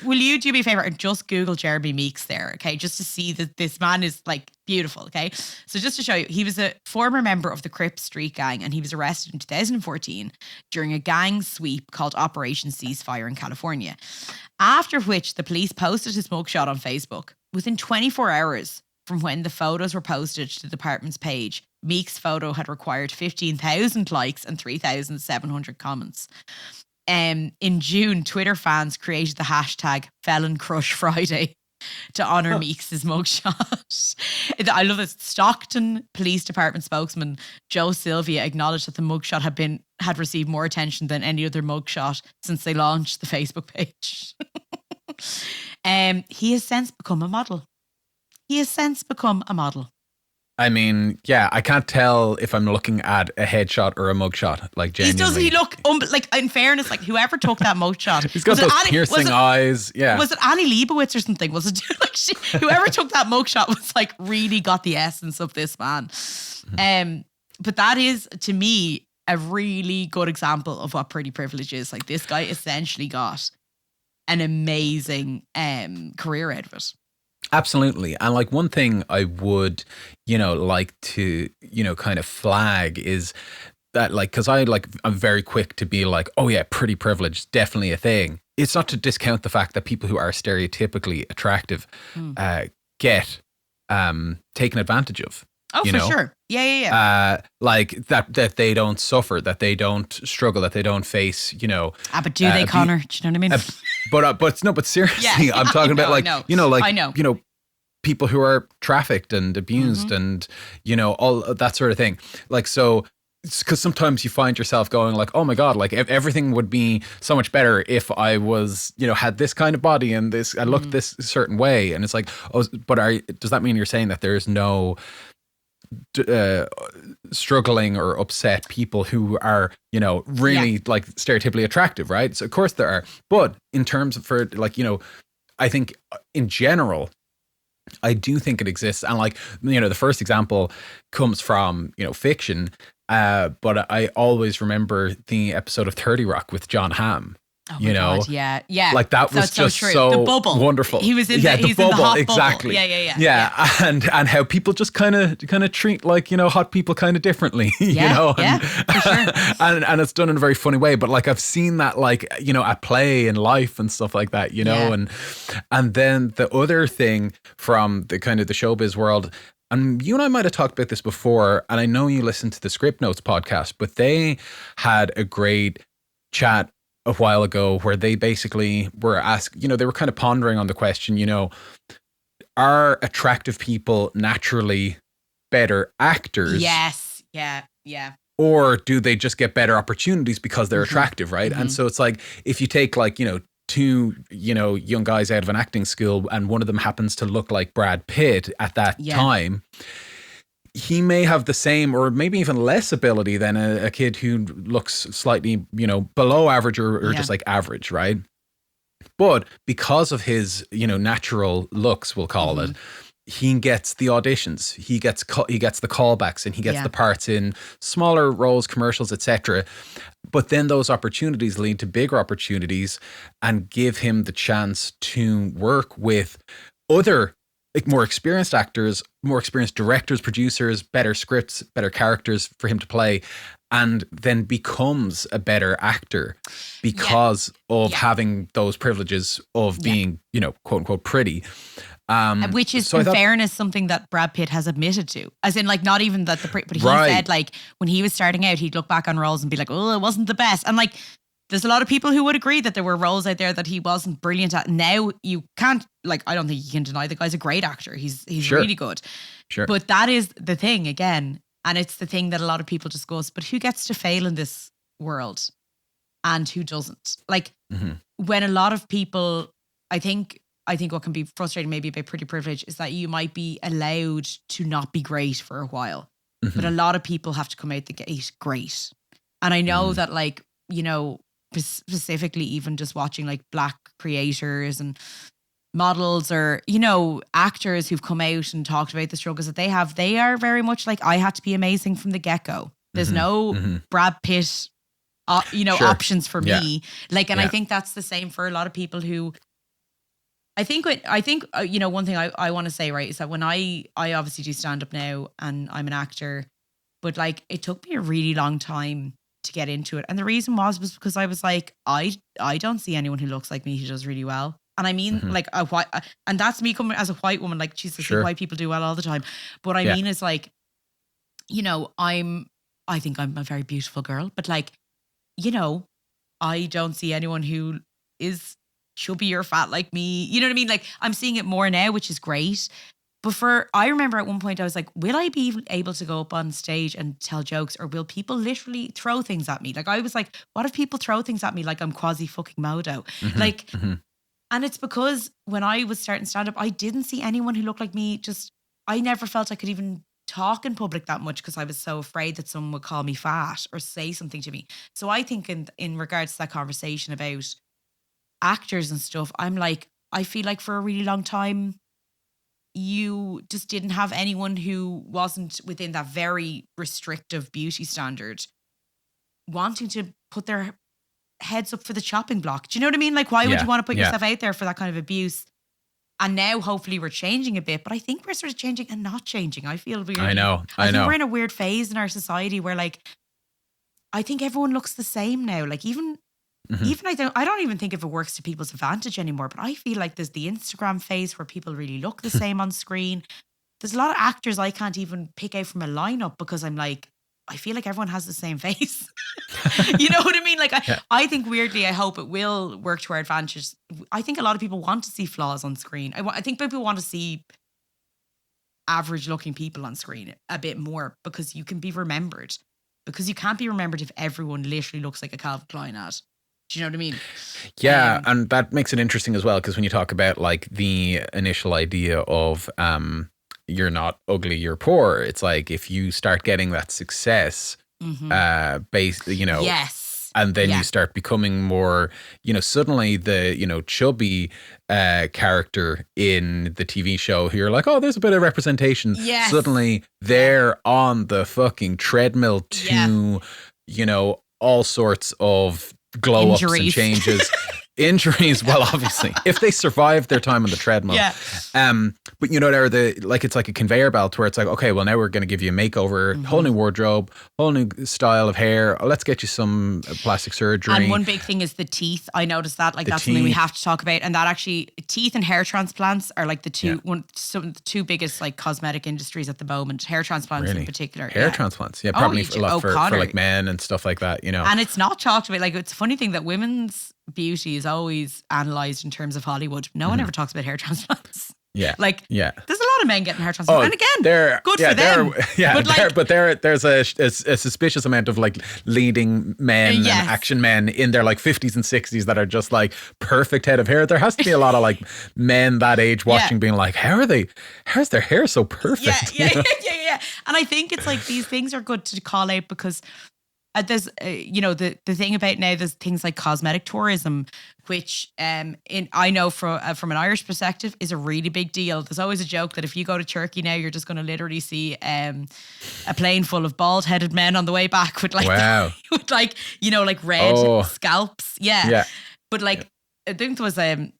will you do me a favor and just Google Jeremy Meeks there, okay? Just to see that this man is like beautiful, okay? So just to show you, he was a former member of the Crips Street Gang and he was arrested in 2014 during a gang sweep called Operation Ceasefire in California. After which the police posted his mugshot on Facebook. Within 24 hours from when the photos were posted to the department's page, Meek's photo had required 15,000 likes and 3,700 comments. In June, Twitter fans created the hashtag Felon Crush Friday to honor Meeks' mugshot. I love this. Stockton Police Department spokesman Joe Sylvia acknowledged that the mugshot had received more attention than any other mugshot since they launched the Facebook page. He has since become a model. I mean, yeah, I can't tell if I'm looking at a headshot or a mugshot. Like, genuinely. He look, like, in fairness, like, whoever took that mugshot. He's got those piercing eyes. Yeah. Was it Annie Leibovitz or something? Was it like whoever took that mugshot was like really got the essence of this man. But that is, to me, a really good example of what pretty privilege is. Like, this guy essentially got an amazing career out of it. Absolutely. And like, one thing I would, like to, kind of flag is that, like, because I'm very quick to be like, oh yeah, pretty privilege, definitely a thing. It's not to discount the fact that people who are stereotypically attractive get taken advantage of. Oh, for sure. Yeah. Like that they don't suffer, that they don't struggle, that they don't face, but do they, Conor? Do you know what I mean? But seriously, I'm talking about like, people who are trafficked and abused and, all that sort of thing. Like, so, because sometimes you find yourself going like, oh my God, like everything would be so much better if I was, had this kind of body and I looked this certain way. And it's like, oh, but does that mean you're saying that there's no struggling or upset people who are, really like stereotypically attractive, right? So of course there are, but in terms of I think in general, I do think it exists. And like, the first example comes from, fiction, but I always remember the episode of 30 Rock with John Hamm. Oh my God, yeah. Like, that was just so the bubble. Wonderful. He was in the bubble, in the hot exactly. Bubble. Yeah. And how people just kind of treat like, hot people kind of differently, for sure. and it's done in a very funny way. But like, I've seen that, like, at play in life and stuff like that, and then the other thing from the kind of the showbiz world, and you and I might have talked about this before, and I know you listened to the Script Notes podcast, but they had a great chat a while ago where they basically were asked, they were kind of pondering on the question, are attractive people naturally better actors? Yes. Yeah. Or do they just get better opportunities because they're attractive, right? And so it's like, if you take like, two, young guys out of an acting school and one of them happens to look like Brad Pitt at that time, he may have the same or maybe even less ability than a kid who looks slightly, below average or just like average, right? But because of his, natural looks, we'll call it, he gets the auditions, he gets the callbacks, and he gets the parts in smaller roles, commercials, etc. But then those opportunities lead to bigger opportunities and give him the chance to work with other, like, more experienced actors, more experienced directors, producers, better scripts, better characters for him to play, and then becomes a better actor because of having those privileges of being, quote unquote, pretty. Which is, in fairness, something that Brad Pitt has admitted to. As in, like, not even that but he said, like, when he was starting out, he'd look back on roles and be like, oh, it wasn't the best. And like, there's a lot of people who would agree that there were roles out there that he wasn't brilliant at. Now you can't, like, I don't think you can deny the guy's a great actor. He's really good. Sure. But that is the thing again. And it's the thing that a lot of people discuss, but who gets to fail in this world and who doesn't? Like, when a lot of people, I think what can be frustrating maybe about pretty privilege is that you might be allowed to not be great for a while, but a lot of people have to come out the gate great. And I know that, like, specifically even just watching like Black creators and models or, actors who've come out and talked about the struggles that they are very much like, I had to be amazing from the get-go. There's no Brad Pitt, options for me. Like, and I think that's the same for a lot of people who, I think one thing I want to say, right, is that when I obviously do stand up now and I'm an actor, but like, it took me a really long time to get into it. And the reason was because I was like, I don't see anyone who looks like me who does really well. And I mean, like, a white, and that's me coming as a white woman, like, Jesus, see white people do well all the time. But what I mean is, like, I think I'm a very beautiful girl, but like, I don't see anyone who is chubby or fat like me. You know what I mean? Like, I'm seeing it more now, which is great. But I remember at one point I was like, will I be able to go up on stage and tell jokes, or will people literally throw things at me? Like, I was like, what if people throw things at me like I'm quasi fucking Modo? Like, and it's because when I was starting stand up, I didn't see anyone who looked like me. I never felt I could even talk in public that much because I was so afraid that someone would call me fat or say something to me. So I think in regards to that conversation about actors and stuff, I'm like, I feel like for a really long time, you just didn't have anyone who wasn't within that very restrictive beauty standard wanting to put their heads up for the chopping block. Do you know what I mean? Like, why would you want to put yourself out there for that kind of abuse? And now hopefully we're changing a bit, but I think we're sort of changing and not changing. I feel weird. I know. I think we're in a weird phase in our society where like, I think everyone looks the same now. Like even I don't even think if it works to people's advantage anymore, but I feel like there's the Instagram phase where people really look the same on screen. There's a lot of actors I can't even pick out from a lineup because I'm like, I feel like everyone has the same face. You know what I mean? Like, I think weirdly, I hope it will work to our advantage. I think a lot of people want to see flaws on screen. I think people want to see average looking people on screen a bit more because you can be remembered. Because you can't be remembered if everyone literally looks like a Calvin Klein ad. Do you know what I mean? Yeah, and that makes it interesting as well because when you talk about like the initial idea of you're not ugly, you're poor. It's like if you start getting that success, based, you know, and then you start becoming more, you know, suddenly the, you know, chubby character in the TV show who you're like, oh, there's a bit of representation. Yes. Suddenly they're on the fucking treadmill to, you know, all sorts of glow ups and changes. Injuries, well, obviously, if they survive their time on the treadmill. But you know, it's like a conveyor belt where it's like, okay, well, now we're going to give you a makeover, whole new wardrobe, whole new style of hair. Let's get you some plastic surgery. And one big thing is the teeth. I noticed that, like, that's something we have to talk about. And that actually, teeth and hair transplants are like the two biggest like cosmetic industries at the moment. Hair transplants in particular. Hair transplants, probably for a lot for like men and stuff like that. You know, and it's not talked about. Like, it's a funny thing that women's beauty is always analysed in terms of Hollywood. No one ever talks about hair transplants. There's a lot of men getting hair transplants, and again, they're good for them. There's a suspicious amount of like leading men and action men in their like 50s and 60s that are just like perfect head of hair. There has to be a lot of like men that age watching, being like, how's their hair so perfect? And I think it's like these things are good to call out because there's, you know, the thing about now, there's things like cosmetic tourism, which I know from an Irish perspective is a really big deal. There's always a joke that if you go to Turkey now, you're just going to literally see a plane full of bald-headed men on the way back with like, with like, you know, like red scalps. But like, I think there was I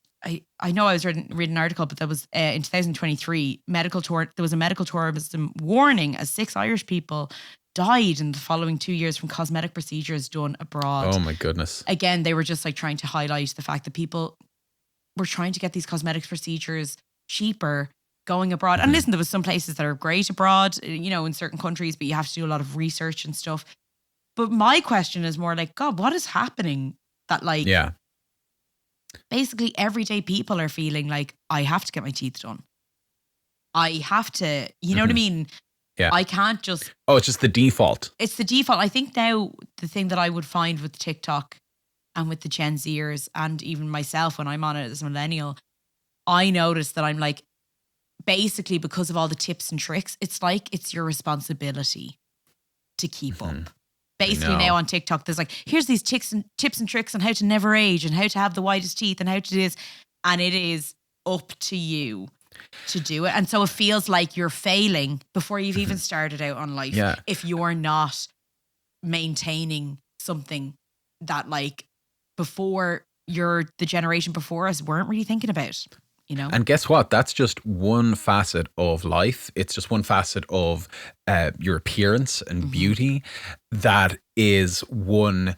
know I was reading an article, but that was in 2023, there was a medical tourism warning as 6 Irish people died in the following 2 years from cosmetic procedures done abroad. Oh my goodness. Again, they were just like trying to highlight the fact that people were trying to get these cosmetic procedures cheaper going abroad. And listen, there was some places that are great abroad, you know, in certain countries, but you have to do a lot of research and stuff. But my question is more like, God, what is happening that like, basically everyday people are feeling like, I have to get my teeth done. I have to, you know what I mean? I can't just... Oh, it's just the default. It's the default. I think now the thing that I would find with TikTok and with the Gen Zers and even myself when I'm on it as a millennial, I notice that I'm like, basically because of all the tips and tricks, it's like it's your responsibility to keep up. Basically now on TikTok, there's like, here's these tips and tricks on how to never age and how to have the whitest teeth and how to do this. And it is up to you to do it. And so it feels like you're failing before you've even started out on life if you're not maintaining something that like before the generation before us weren't really thinking about, you know? And guess what? That's just one facet of life. It's just one facet of your appearance and beauty. That is one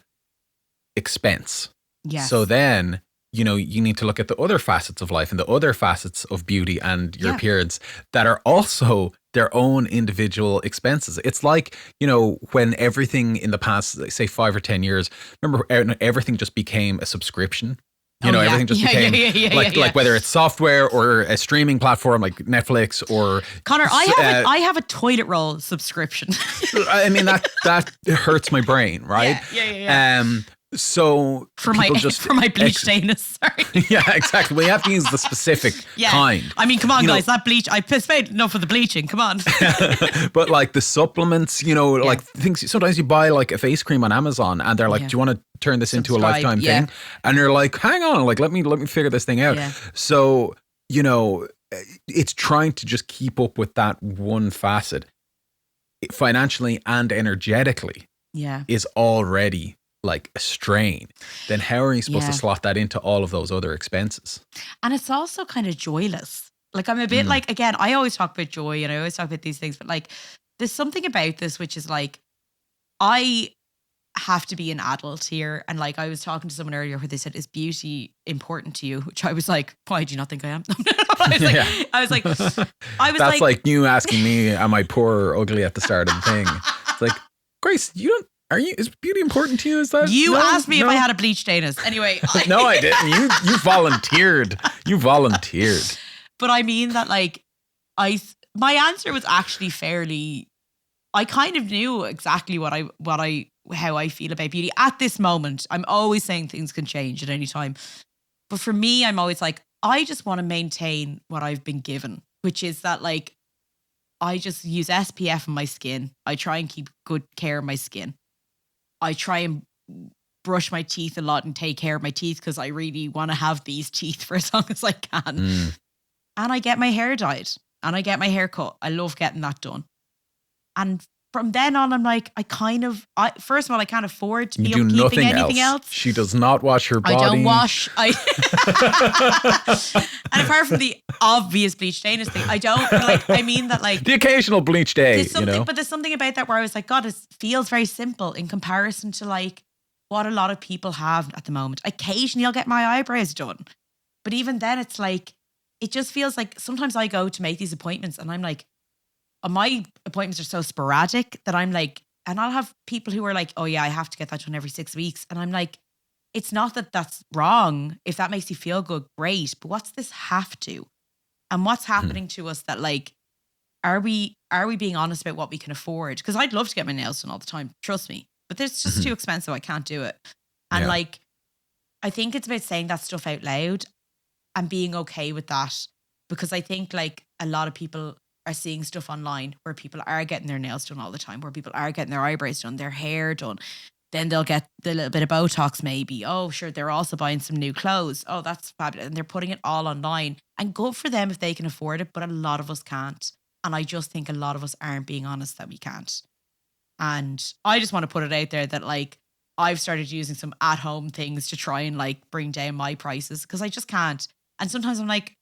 expense. Yes. So then, you know, you need to look at the other facets of life and the other facets of beauty and your appearance that are also their own individual expenses. It's like, you know, when everything in the past, say 5 or 10 years, remember everything just became a subscription. You know, everything just became like whether it's software or a streaming platform like Netflix or Connor, I have a toilet roll subscription. I mean that hurts my brain, right? So for my bleached anus. Sorry. Yeah, exactly. We have to use the specific kind. I mean, come on, guys. That bleach. I paid enough for the bleaching. Come on. But like the supplements, like things. Sometimes you buy like a face cream on Amazon, and they're like, "Do you want to turn this into a lifetime thing?" And you're like, "Hang on, like let me figure this thing out." Yeah. So it's trying to just keep up with that one facet, financially and energetically. Yeah, is already like a strain. Then how are you supposed to slot that into all of those other expenses? And it's also kind of joyless. Like I'm a bit like, again, I always talk about joy and I always talk about these things, but like there's something about this which is like, I have to be an adult here. And like I was talking to someone earlier where they said, is beauty important to you? Which I was like, why do you not think I am? That's like you asking me, am I poor or ugly at the start of the thing? It's like, Grace, is beauty important to you? Is that you asked me if I had a bleached anus? Anyway, no, I didn't. You volunteered. But I mean that, like, my answer was actually fairly. I kind of knew exactly how I feel about beauty at this moment. I'm always saying things can change at any time, but for me, I'm always like, I just want to maintain what I've been given, which is that like, I just use SPF on my skin. I try and keep good care of my skin. I try and brush my teeth a lot and take care of my teeth because I really want to have these teeth for as long as I can. And I get my hair dyed and I get my hair cut. I love getting that done. And from then on, I'm like, first of all, I can't afford to be upkeeping anything else. She does not wash her body. I don't wash. And apart from the obvious bleached anus thing, I don't. But like, I mean that like the occasional bleach day, But there's something about that where I was like, God, it feels very simple in comparison to like what a lot of people have at the moment. Occasionally, I'll get my eyebrows done, but even then, it's like it just feels like sometimes I go to make these appointments, and I'm like, my appointments are so sporadic that I'm like, and I'll have people who are like, oh yeah, I have to get that done every 6 weeks. And I'm like, it's not that that's wrong. If that makes you feel good, great. But what's this have to? And what's happening to us that like, are we being honest about what we can afford? Because I'd love to get my nails done all the time. Trust me. But it's just too expensive. I can't do it. And like, I think it's about saying that stuff out loud and being okay with that. Because I think like a lot of people are seeing stuff online where people are getting their nails done all the time, where people are getting their eyebrows done, their hair done. Then they'll get the little bit of Botox maybe. Oh, sure, they're also buying some new clothes. Oh, that's fabulous. And they're putting it all online. And good for them if they can afford it, but a lot of us can't. And I just think a lot of us aren't being honest that we can't. And I just want to put it out there that like, I've started using some at-home things to try and like bring down my prices because I just can't. And sometimes I'm like,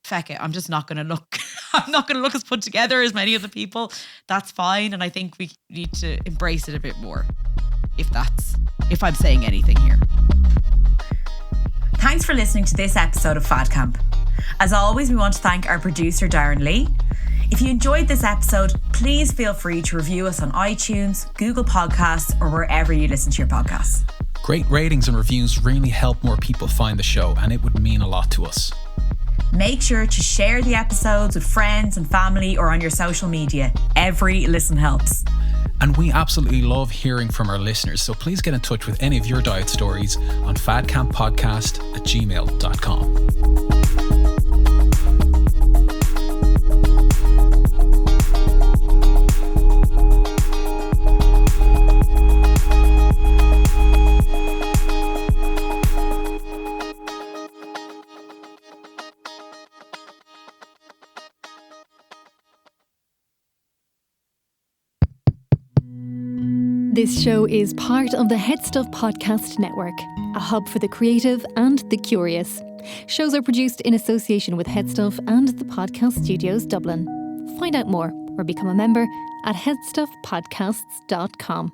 feck it, I'm just not going to look. I'm not going to look as put together as many of the people. That's fine. And I think we need to embrace it a bit more. If I'm saying anything here. Thanks for listening to this episode of Fad Camp. As always, we want to thank our producer, Darren Lee. If you enjoyed this episode, please feel free to review us on iTunes, Google Podcasts, or wherever you listen to your podcasts. Great ratings and reviews really help more people find the show, and it would mean a lot to us. Make sure to share the episodes with friends and family or on your social media. Every listen helps. And we absolutely love hearing from our listeners, so please get in touch with any of your diet stories on fadcamppodcast@gmail.com. This show is part of the Head Stuff Podcast Network, a hub for the creative and the curious. Shows are produced in association with Head Stuff and the Podcast Studios Dublin. Find out more or become a member at headstuffpodcasts.com.